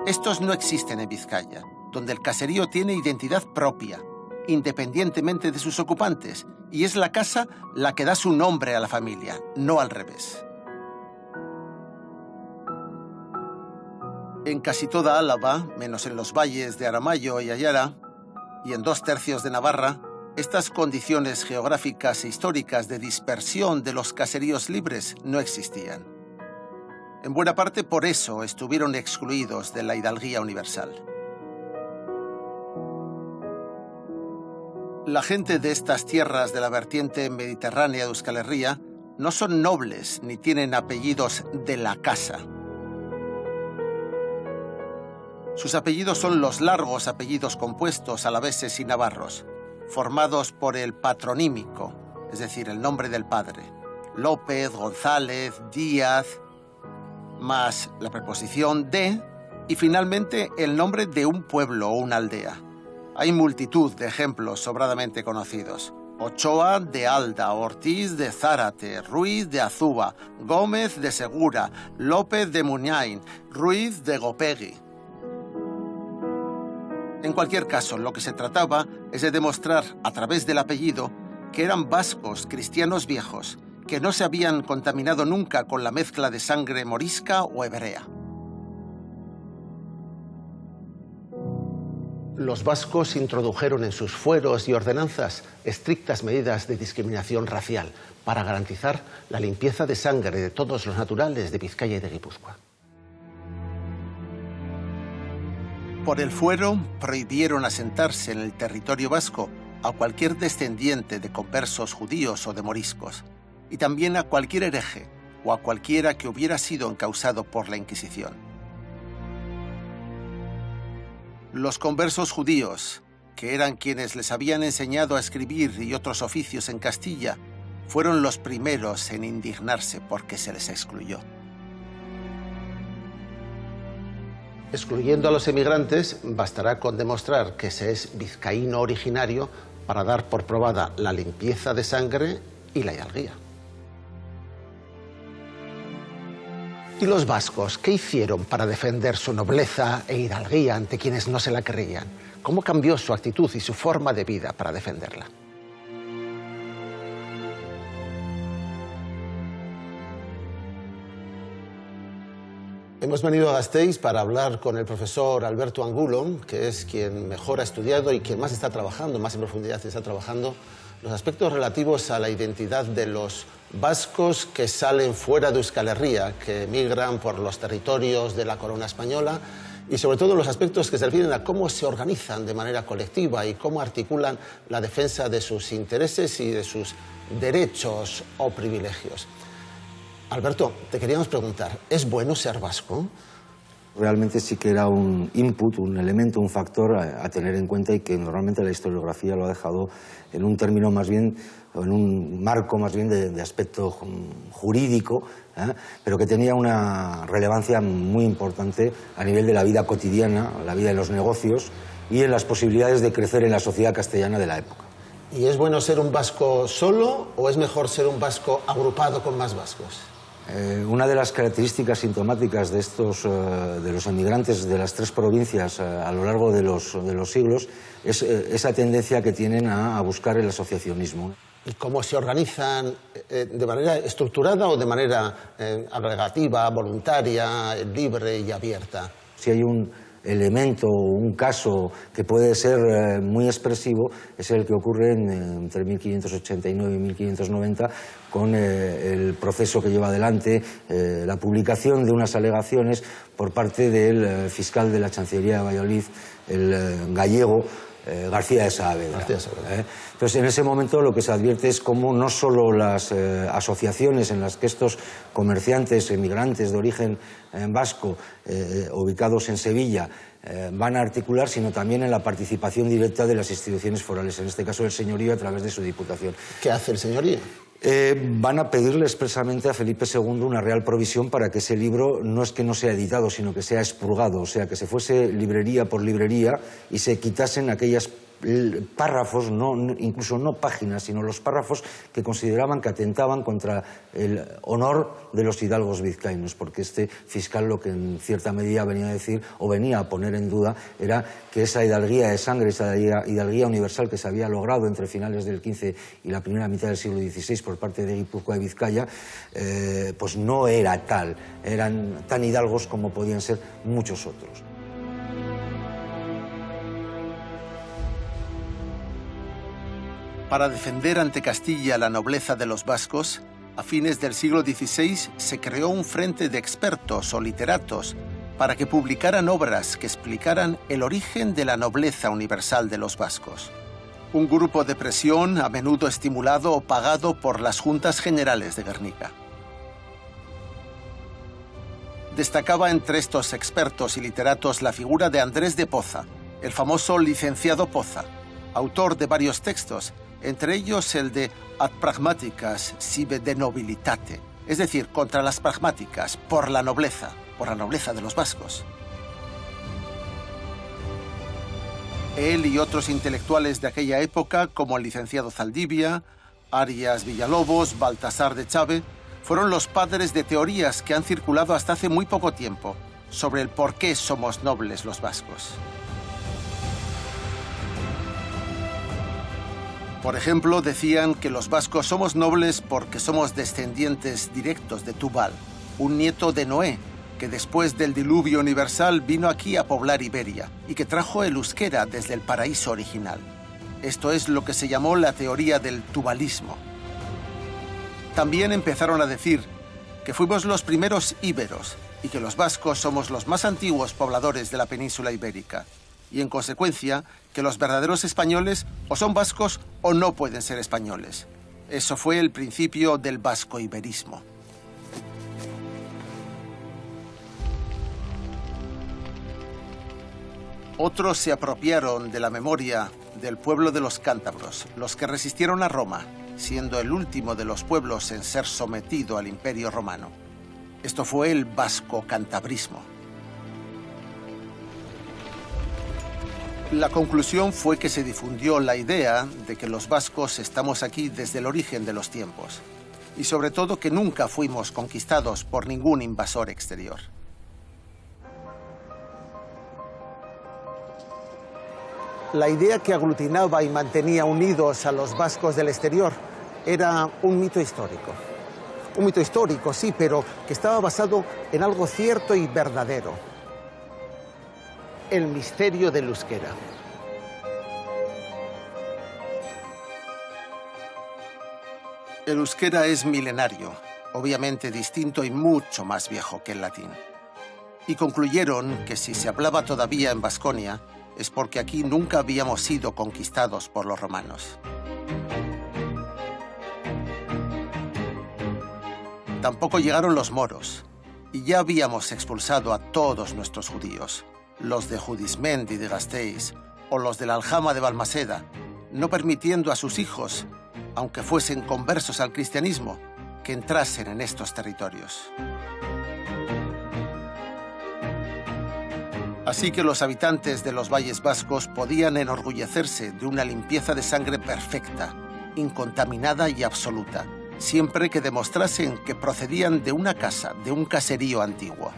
Estos no existen en Vizcaya, donde el caserío tiene identidad propia, independientemente de sus ocupantes, y es la casa la que da su nombre a la familia, no al revés. En casi toda Álava, menos en los valles de Aramayo y Ayara, y en 2/3 de Navarra, estas condiciones geográficas e históricas de dispersión de los caseríos libres no existían. En buena parte por eso estuvieron excluidos de la hidalguía universal. La gente de estas tierras de la vertiente mediterránea de Euskal Herria no son nobles ni tienen apellidos de la casa. Sus apellidos son los largos apellidos compuestos alaveses y navarros, formados por el patronímico, es decir, el nombre del padre: López, González, Díaz, más la preposición de, y finalmente el nombre de un pueblo o una aldea. Hay multitud de ejemplos sobradamente conocidos: Ochoa de Alda, Ortiz de Zárate, Ruiz de Azúa, Gómez de Segura, López de Muñain, Ruiz de Gopegui. En cualquier caso, lo que se trataba es de demostrar a través del apellido que eran vascos cristianos viejos, que no se habían contaminado nunca con la mezcla de sangre morisca o hebrea.
Los vascos introdujeron en sus fueros y ordenanzas estrictas medidas de discriminación racial para garantizar la limpieza de sangre de todos los naturales de Vizcaya y de Guipúzcoa.
Por el fuero, prohibieron asentarse en el territorio vasco a cualquier descendiente de conversos judíos o de moriscos, y también a cualquier hereje o a cualquiera que hubiera sido encausado por la Inquisición. Los conversos judíos, que eran quienes les habían enseñado a escribir y otros oficios en Castilla, fueron los primeros en indignarse porque se les excluyó.
Excluyendo a los emigrantes, bastará con demostrar que se es vizcaíno originario para dar por probada la limpieza de sangre y la hidalguía. ¿Y los vascos qué hicieron para defender su nobleza e hidalguía ante quienes no se la creían? ¿Cómo cambió su actitud y su forma de vida para defenderla? Hemos venido a Gasteiz para hablar con el profesor Alberto Angulo, que es quien mejor ha estudiado y quien más está trabajando, más en profundidad está trabajando, los aspectos relativos a la identidad de los vascos que salen fuera de Euskal Herria, que emigran por los territorios de la corona española, y sobre todo los aspectos que se refieren a cómo se organizan de manera colectiva y cómo articulan la defensa de sus intereses y de sus derechos o privilegios. Alberto, te queríamos preguntar, ¿es bueno ser vasco?
Realmente sí que era un input, un elemento, un factor a tener en cuenta y que normalmente la historiografía lo ha dejado en un término más bien, en un marco más bien de aspecto jurídico, pero que tenía una relevancia muy importante a nivel de la vida cotidiana, la vida de los negocios y en las posibilidades de crecer en la sociedad castellana de la época.
¿Y es bueno ser un vasco solo o es mejor ser un vasco agrupado con más vascos?
Una de las características sintomáticas de los emigrantes de las tres provincias a lo largo de los siglos es esa tendencia que tienen a buscar el asociacionismo.
¿Y cómo se organizan? ¿De manera estructurada o de manera agregativa, voluntaria, libre y abierta?
Si hay un
elemento, un caso que puede ser muy expresivo es el que ocurre entre 1589 y 1590 con el proceso que lleva adelante la publicación de unas alegaciones por parte del fiscal de la Chancillería de Valladolid, el gallego García de Saavedra. Entonces, en ese momento lo que se advierte es cómo no solo las asociaciones en las que estos comerciantes emigrantes de origen vasco ubicados en Sevilla van a articular, sino también en la participación directa de las instituciones forales, en este caso el señorío a través de su diputación.
¿Qué hace el señorío?
Van a pedirle expresamente a Felipe II una real provisión para que ese libro no es que no sea editado, sino que sea expurgado, o sea, que se fuese librería por librería y se quitasen aquellas párrafos, incluso no páginas, sino los párrafos que consideraban que atentaban contra el honor de los hidalgos vizcaínos, porque este fiscal lo que en cierta medida venía a decir o venía a poner en duda era que esa hidalguía de sangre, esa hidalguía universal que se había logrado entre finales del XV y la primera mitad del siglo XVI por parte de Guipúzcoa y Vizcaya, pues no era tal, eran tan hidalgos como podían ser muchos otros.
Para defender ante Castilla la nobleza de los vascos, a fines del siglo XVI se creó un frente de expertos o literatos para que publicaran obras que explicaran el origen de la nobleza universal de los vascos. Un grupo de presión a menudo estimulado o pagado por las Juntas Generales de Guernica. Destacaba entre estos expertos y literatos la figura de Andrés de Poza, el famoso licenciado Poza, autor de varios textos, entre ellos el de Ad pragmaticas sive de nobilitate, es decir, contra las pragmáticas, por la nobleza de los vascos. Él y otros intelectuales de aquella época, como el licenciado Zaldivia, Arias Villalobos, Baltasar de Chave, fueron los padres de teorías que han circulado hasta hace muy poco tiempo sobre el por qué somos nobles los vascos. Por ejemplo, decían que los vascos somos nobles porque somos descendientes directos de Tubal, un nieto de Noé, que después del diluvio universal vino aquí a poblar Iberia y que trajo el euskera desde el paraíso original. Esto es lo que se llamó la teoría del tubalismo. También empezaron a decir que fuimos los primeros íberos y que los vascos somos los más antiguos pobladores de la península ibérica, y en consecuencia que los verdaderos españoles o son vascos o no pueden ser españoles. Eso fue el principio del vasco-iberismo. Otros se apropiaron de la memoria del pueblo de los cántabros, los que resistieron a Roma, siendo el último de los pueblos en ser sometido al Imperio Romano. Esto fue el vasco-cantabrismo. La conclusión fue que se difundió la idea de que los vascos estamos aquí desde el origen de los tiempos y sobre todo que nunca fuimos conquistados por ningún invasor exterior.
La idea que aglutinaba y mantenía unidos a los vascos del exterior era un mito histórico. Un mito histórico, sí, pero que estaba basado en algo cierto y verdadero. El misterio del euskera.
El euskera es milenario, obviamente distinto y mucho más viejo que el latín. Y concluyeron que si se hablaba todavía en Vasconia es porque aquí nunca habíamos sido conquistados por los romanos. Tampoco llegaron los moros, y ya habíamos expulsado a todos nuestros judíos, los de Judismend y de Gasteiz, o los de la Aljama de Balmaseda, no permitiendo a sus hijos, aunque fuesen conversos al cristianismo, que entrasen en estos territorios. Así que los habitantes de los valles vascos podían enorgullecerse de una limpieza de sangre perfecta, incontaminada y absoluta, siempre que demostrasen que procedían de una casa, de un caserío antiguo.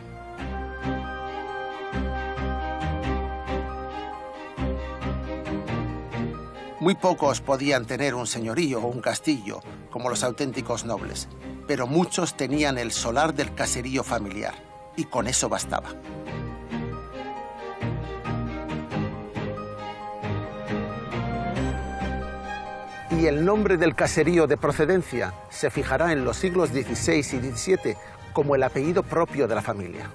Muy pocos podían tener un señorío o un castillo, como los auténticos nobles, pero muchos tenían el solar del caserío familiar, y con eso bastaba.
Y el nombre del caserío de procedencia se fijará en los siglos XVI y XVII como el apellido propio de la familia.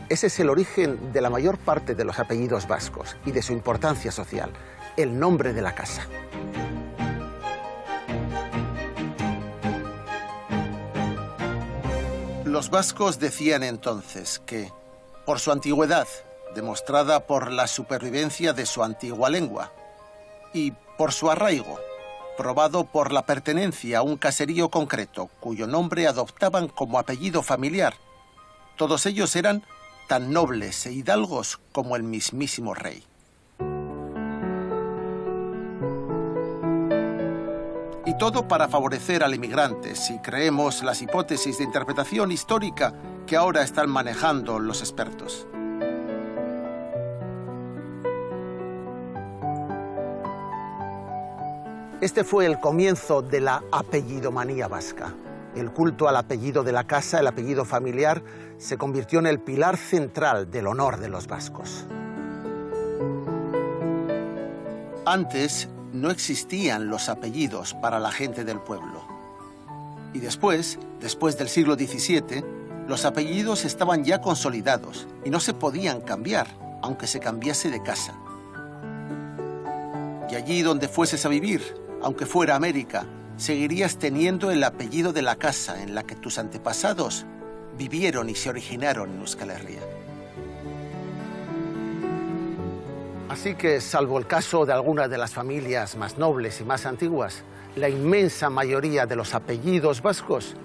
Ese es el origen de la mayor parte de los apellidos vascos y de su importancia social, el nombre de la casa.
Los vascos decían entonces que, por su antigüedad, demostrada por la supervivencia de su antigua lengua, y por su arraigo, probado por la pertenencia a un caserío concreto, cuyo nombre adoptaban como apellido familiar, todos ellos eran tan nobles e hidalgos como el mismísimo rey. Y todo para favorecer al inmigrante, si creemos las hipótesis de interpretación histórica que ahora están manejando los expertos.
Este fue el comienzo de la apellidomanía vasca. El culto al apellido de la casa, el apellido familiar, se convirtió en el pilar central del honor de los vascos.
Antes no existían los apellidos para la gente del pueblo. Y después del siglo XVII, los apellidos estaban ya consolidados y no se podían cambiar, aunque se cambiase de casa. Y allí donde fueses a vivir, aunque fuera América, seguirías teniendo el apellido de la casa en la que tus antepasados vivieron y se originaron en Euskal Herria.
Así que, salvo el caso de algunas de las familias más nobles y más antiguas, la inmensa mayoría de los apellidos vascos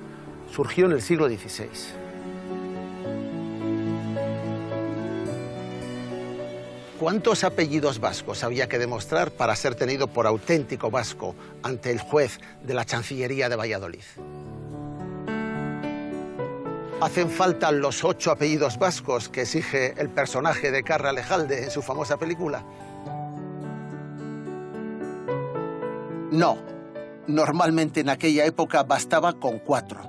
surgió en el siglo XVI. ¿Cuántos apellidos vascos había que demostrar para ser tenido por auténtico vasco ante el juez de la Chancillería de Valladolid? ¿Hacen falta los 8 apellidos vascos que exige el personaje de Carra Lejalde en su famosa película?
No. Normalmente en aquella época bastaba con 4.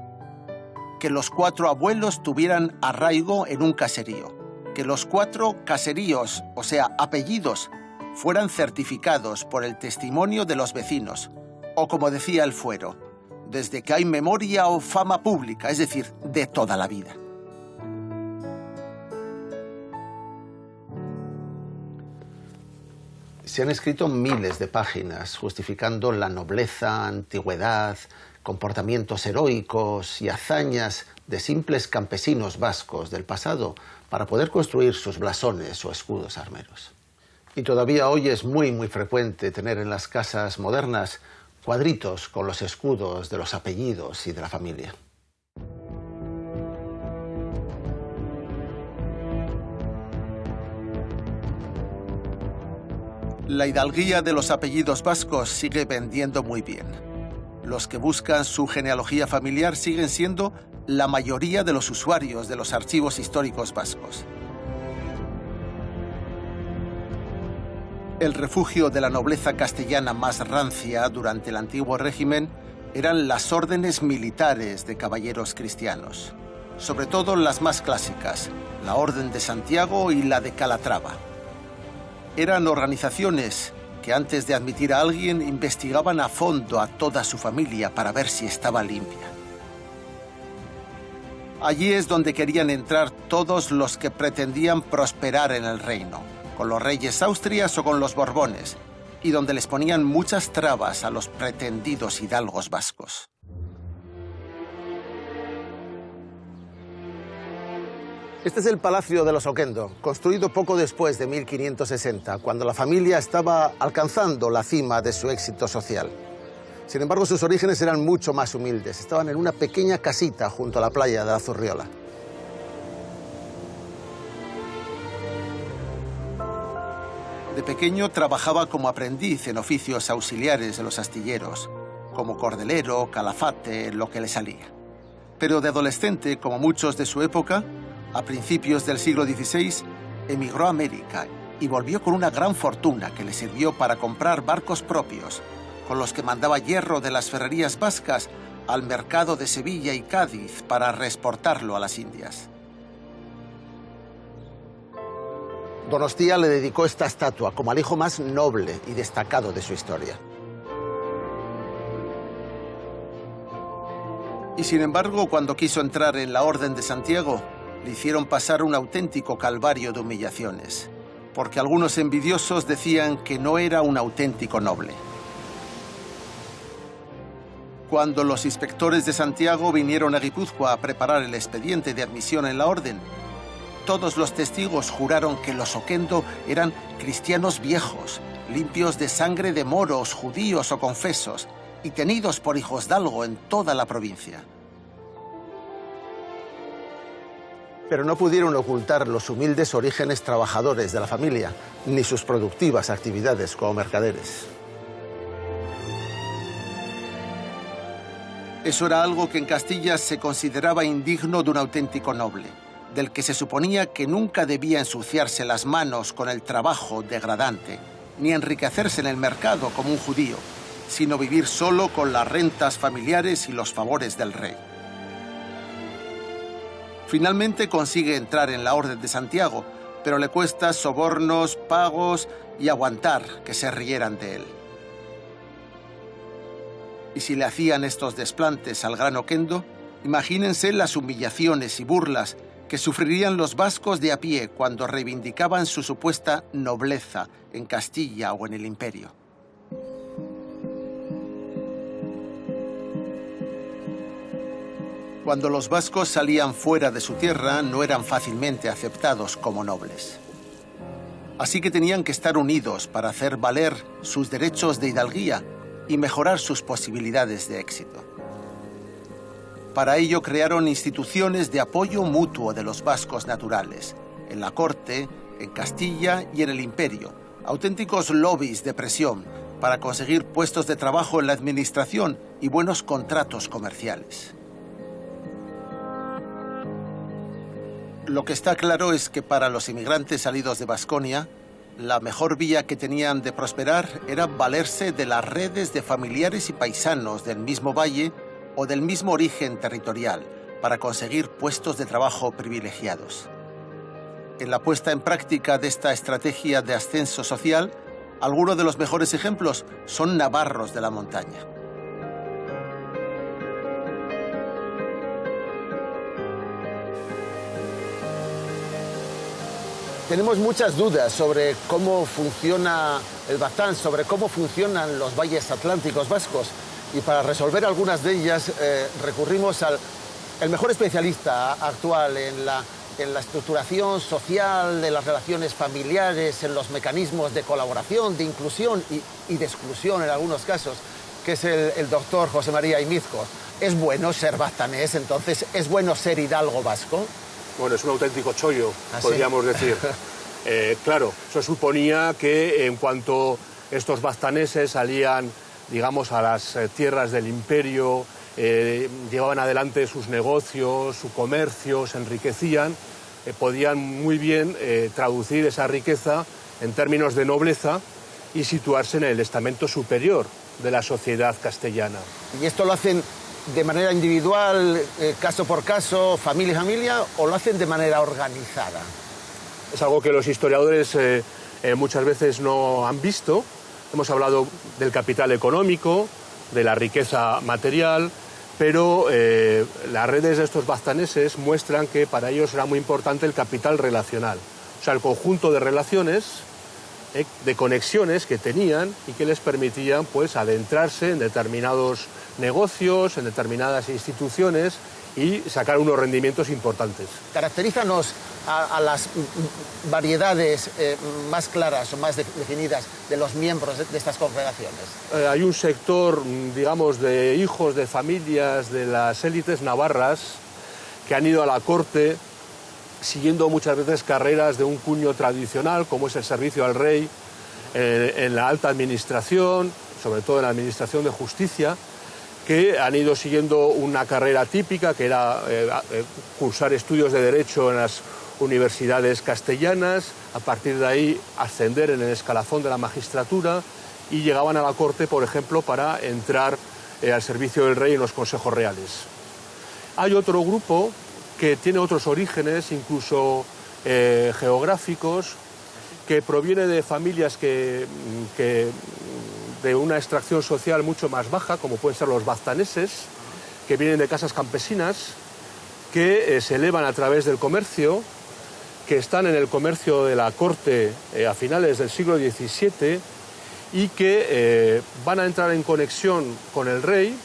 Que los 4 abuelos tuvieran arraigo en un caserío. Que los 4 caseríos, o sea, apellidos, fueran certificados por el testimonio de los vecinos, o como decía el fuero, desde que hay memoria o fama pública, es decir, de toda la vida.
Se han escrito miles de páginas justificando la nobleza, antigüedad, comportamientos heroicos y hazañas de simples campesinos vascos del pasado para poder construir sus blasones o escudos armeros. Y todavía hoy es muy frecuente tener en las casas modernas cuadritos con los escudos de los apellidos y de la familia.
La hidalguía de los apellidos vascos sigue vendiendo muy bien. Los que buscan su genealogía familiar siguen siendo la mayoría de los usuarios de los archivos históricos vascos. El refugio de la nobleza castellana más rancia durante el antiguo régimen eran las órdenes militares de caballeros cristianos, sobre todo las más clásicas, la Orden de Santiago y la de Calatrava. Eran organizaciones que antes de admitir a alguien investigaban a fondo a toda su familia para ver si estaba limpia. Allí es donde querían entrar todos los que pretendían prosperar en el reino, con los reyes austrias o con los borbones, y donde les ponían muchas trabas a los pretendidos hidalgos vascos.
Este es el Palacio de los Oquendo, construido poco después de 1560, cuando la familia estaba alcanzando la cima de su éxito social. Sin embargo, sus orígenes eran mucho más humildes. Estaban en una pequeña casita junto a la playa de la Zurriola.
De pequeño trabajaba como aprendiz en oficios auxiliares de los astilleros, como cordelero, calafate, lo que le salía. Pero de adolescente, como muchos de su época, a principios del siglo XVI, emigró a América y volvió con una gran fortuna que le sirvió para comprar barcos propios, con los que mandaba hierro de las ferrerías vascas al mercado de Sevilla y Cádiz para reexportarlo a las Indias.
Donostia le dedicó esta estatua como al hijo más noble y destacado de su historia.
Y sin embargo, cuando quiso entrar en la Orden de Santiago, le hicieron pasar un auténtico calvario de humillaciones, porque algunos envidiosos decían que no era un auténtico noble. Cuando los inspectores de Santiago vinieron a Guipúzcoa a preparar el expediente de admisión en la orden, todos los testigos juraron que los Oquendo eran cristianos viejos, limpios de sangre de moros, judíos o confesos, y tenidos por hijosdalgo en toda la provincia.
Pero no pudieron ocultar los humildes orígenes trabajadores de la familia, ni sus productivas actividades como mercaderes.
Eso era algo que en Castilla se consideraba indigno de un auténtico noble, del que se suponía que nunca debía ensuciarse las manos con el trabajo degradante, ni enriquecerse en el mercado como un judío, sino vivir solo con las rentas familiares y los favores del rey. Finalmente consigue entrar en la Orden de Santiago, pero le cuesta sobornos, pagos y aguantar que se rieran de él. Y si le hacían estos desplantes al gran Oquendo, imagínense las humillaciones y burlas que sufrirían los vascos de a pie cuando reivindicaban su supuesta nobleza en Castilla o en el Imperio. Cuando los vascos salían fuera de su tierra, no eran fácilmente aceptados como nobles. Así que tenían que estar unidos para hacer valer sus derechos de hidalguía y mejorar sus posibilidades de éxito. Para ello crearon instituciones de apoyo mutuo de los vascos naturales, en la corte, en Castilla y en el Imperio, auténticos lobbies de presión para conseguir puestos de trabajo en la administración y buenos contratos comerciales. Lo que está claro es que para los inmigrantes salidos de Baskonia, la mejor vía que tenían de prosperar era valerse de las redes de familiares y paisanos del mismo valle o del mismo origen territorial para conseguir puestos de trabajo privilegiados. En la puesta en práctica de esta estrategia de ascenso social, algunos de los mejores ejemplos son navarros de la montaña.
Tenemos muchas dudas sobre cómo funciona el Baztán, sobre cómo funcionan los valles atlánticos vascos. Y para resolver algunas de ellas recurrimos al mejor especialista actual en la estructuración social de las relaciones familiares, en los mecanismos de colaboración, de inclusión y de exclusión en algunos casos, que es el doctor José María Imizco. ¿Es bueno ser baztanés, entonces? ¿Es bueno ser hidalgo vasco?
Bueno, es un auténtico chollo, podríamos
¿sí?
decir. Claro, eso suponía que en cuanto estos baztaneses salían, digamos, a las tierras del imperio, llevaban adelante sus negocios, su comercio, se enriquecían, podían muy bien traducir esa riqueza en términos de nobleza y situarse en el estamento superior de la sociedad castellana.
¿Y esto lo hacen de manera individual, caso por caso, familia a familia, o lo hacen de manera organizada?
Es algo que los historiadores muchas veces no han visto. Hemos hablado del capital económico, de la riqueza material, pero las redes de estos baztaneses muestran que para ellos era muy importante el capital relacional, o sea, el conjunto de relaciones, de conexiones que tenían y que les permitían pues adentrarse en determinados negocios, en determinadas instituciones y sacar unos rendimientos importantes.
Caracterízanos a las variedades más claras o más definidas de los miembros de estas congregaciones.
Hay un sector, digamos, de hijos de familias de las élites navarras que han ido a la corte siguiendo muchas veces carreras de un cuño tradicional, como es el servicio al rey, en la alta administración, sobre todo en la administración de justicia, que han ido siguiendo una carrera típica, que era cursar estudios de Derecho en las universidades castellanas, a partir de ahí ascender en el escalafón de la magistratura y llegaban a la corte, por ejemplo, para entrar al servicio del rey en los consejos reales. Hay otro grupo que tiene otros orígenes, incluso geográficos, que proviene de familias que de una extracción social mucho más baja, como pueden ser los baztaneses, que vienen de casas campesinas, que se elevan a través del comercio, que están en el comercio de la corte a finales del siglo XVII y que van a entrar en conexión con el rey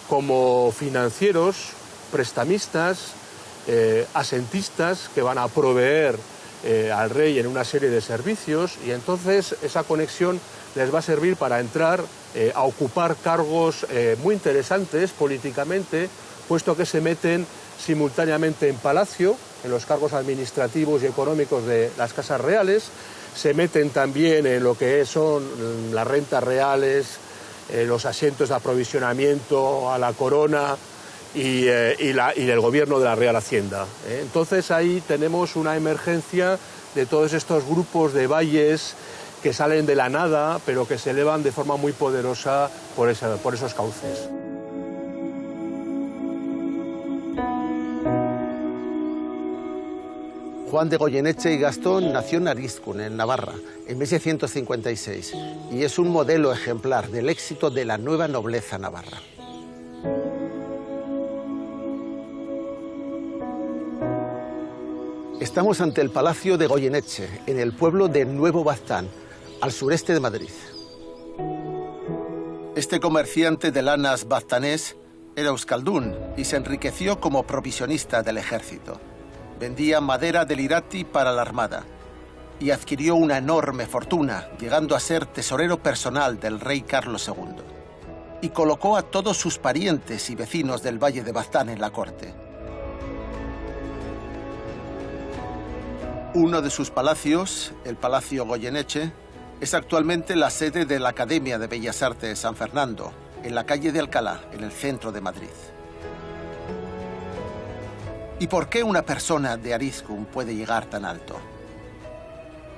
como financieros, prestamistas, asentistas que van a proveer al rey en una serie de servicios, y entonces esa conexión les va a servir para entrar a ocupar cargos muy interesantes políticamente, puesto que se meten simultáneamente en palacio, en los cargos administrativos y económicos de las casas reales, se meten también en lo que son las rentas reales, los asientos de aprovisionamiento a la corona y el gobierno de la Real Hacienda. Entonces ahí tenemos una emergencia de todos estos grupos de valles que salen de la nada, pero que se elevan de forma muy poderosa por esos cauces.
Juan de Goyeneche y Gastón nació en Arizcún, en Navarra, en 1656, y es un modelo ejemplar del éxito de la nueva nobleza navarra. Estamos ante el Palacio de Goyeneche, en el pueblo de Nuevo Baztán, al sureste de Madrid.
Este comerciante de lanas baztanés era euskaldún y se enriqueció como provisionista del ejército. Vendía madera del Irati para la armada y adquirió una enorme fortuna, llegando a ser tesorero personal del rey Carlos II. Y colocó a todos sus parientes y vecinos del Valle de Baztán en la corte. Uno de sus palacios, el Palacio Goyeneche, es actualmente la sede de la Academia de Bellas Artes de San Fernando, en la calle de Alcalá, en el centro de Madrid. ¿Y por qué una persona de Arizcún puede llegar tan alto?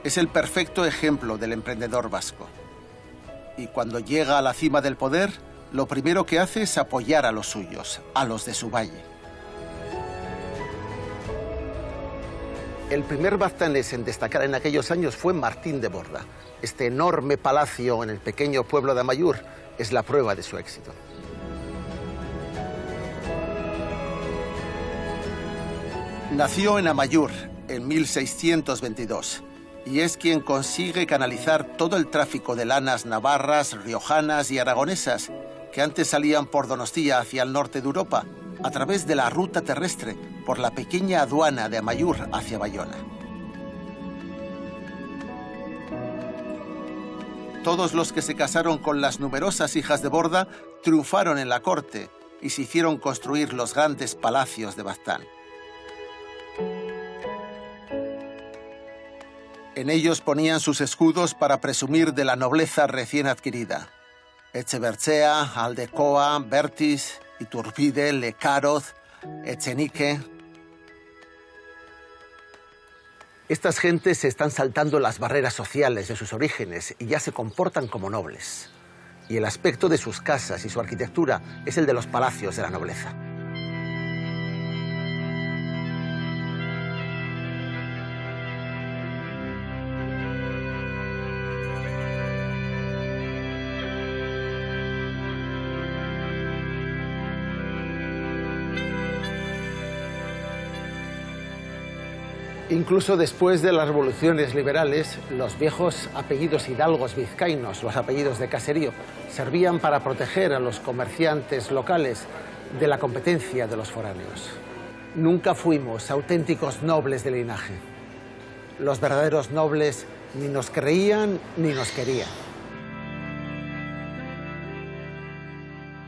Es el perfecto ejemplo del emprendedor vasco. Y cuando llega a la cima del poder, lo primero que hace es apoyar a los suyos, a los de su valle.
El primer baztanés en destacar en aquellos años fue Martín de Borda. Este enorme palacio en el pequeño pueblo de Amaiur es la prueba de su éxito.
Nació en Amaiur en 1622 y es quien consigue canalizar todo el tráfico de lanas navarras, riojanas y aragonesas que antes salían por Donostia hacia el norte de Europa a través de la ruta terrestre por la pequeña aduana de Amaiur hacia Bayona. Todos los que se casaron con las numerosas hijas de Borda triunfaron en la corte y se hicieron construir los grandes palacios de Baztán. En ellos ponían sus escudos para presumir de la nobleza recién adquirida. Etxebertzea, Aldecoa, Bertis, Iturbide, Lecaroz, Echenique.
Estas gentes se están saltando las barreras sociales de sus orígenes y ya se comportan como nobles. Y el aspecto de sus casas y su arquitectura es el de los palacios de la nobleza. Incluso después de las revoluciones liberales, los viejos apellidos hidalgos vizcaínos, los apellidos de caserío, servían para proteger a los comerciantes locales de la competencia de los foráneos. Nunca fuimos auténticos nobles de linaje. Los verdaderos nobles ni nos creían ni nos querían.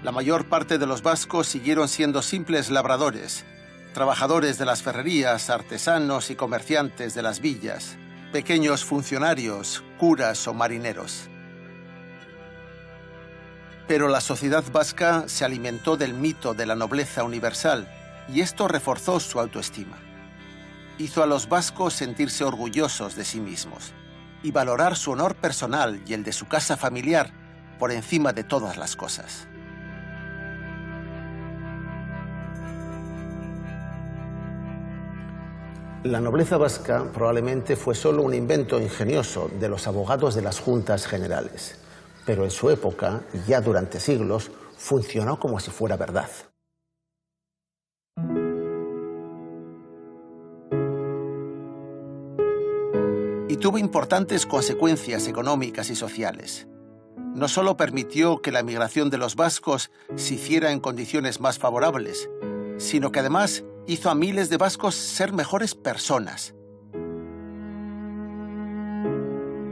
La mayor parte de los vascos siguieron siendo simples labradores, trabajadores de las ferrerías, artesanos y comerciantes de las villas, pequeños funcionarios, curas o marineros. Pero la sociedad vasca se alimentó del mito de la nobleza universal y esto reforzó su autoestima. Hizo a los vascos sentirse orgullosos de sí mismos y valorar su honor personal y el de su casa familiar por encima de todas las cosas.
La nobleza vasca probablemente fue solo un invento ingenioso de los abogados de las juntas generales, pero en su época, y ya durante siglos, funcionó como si fuera verdad.
y tuvo importantes consecuencias económicas y sociales. No solo permitió que la emigración de los vascos se hiciera en condiciones más favorables, sino que además hizo a miles de vascos ser mejores personas.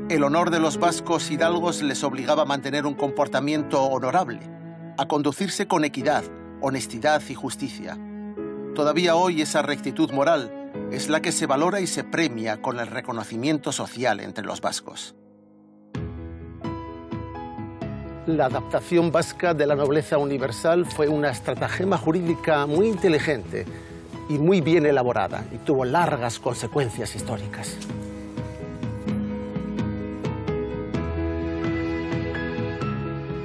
El honor de los vascos hidalgos les obligaba a mantener un comportamiento honorable, a conducirse con equidad, honestidad y justicia. Todavía hoy esa rectitud moral es la que se valora y se premia con el reconocimiento social entre los vascos.
La adaptación vasca de la nobleza universal fue una estratagema jurídica muy inteligente y muy bien elaborada, y tuvo largas consecuencias históricas.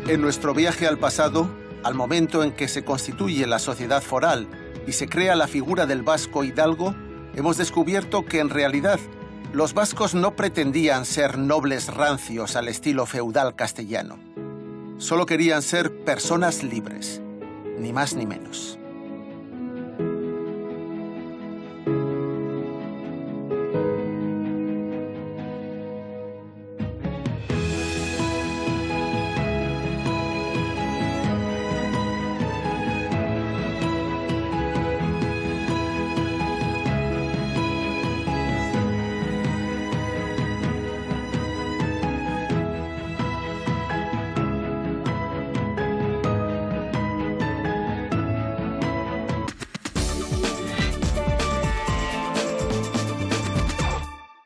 En nuestro viaje al pasado, al momento en que se constituye la sociedad foral y se crea la figura del vasco hidalgo, hemos descubierto que en realidad los vascos no pretendían ser nobles rancios al estilo feudal castellano. Solo querían ser personas libres, ni más ni menos.